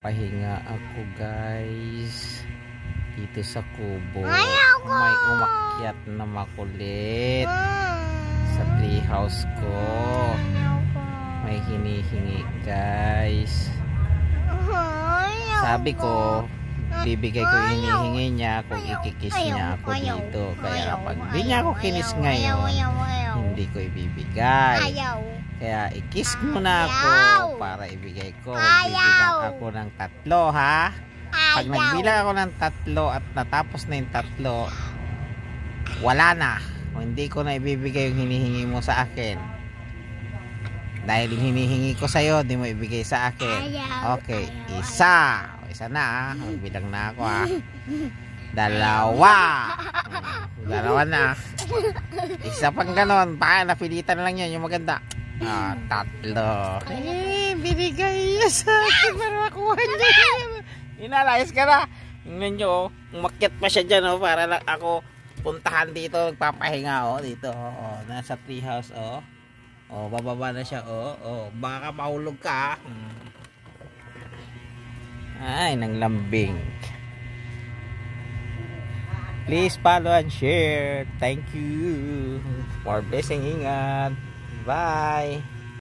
Pahinga ako guys dito sa kubo. May umakyat na makulit sa treehouse ko. May hinihingi guys. Sabi ko bibigay ko yung hinihingi niya kung ikikis niya ako dito. Kaya kapag di niya ako kinis ngayon, hindi ko ibibigay. Kaya ikis muna ako para ibigay ko. Magbibilang ako ng 3 ha. Pag nagbilang ako ng 3 at natapos na yung 3, wala na. Hindi ko na ibibigay yung hinihingi mo sa akin. Dahil yung hinihingi ko sa'yo, di mo ibigay sa akin. Okay, isa na ha. Magbilang na ako ha. 2. 2 na. Isa pang ganon. Napilitan lang yan yung maganda. 3. Binigay sa akin para makuha niya. Inalayas ka na. Tingnan nyo, umakyat pa siya dyan para lang ako puntahan dito. Nagpapahinga dito. Nasa treehouse bababa na siya. Baka mahulog ka. Ay, nang lambing. Please follow and share. Thank you. More blessing. Ingat. Bye.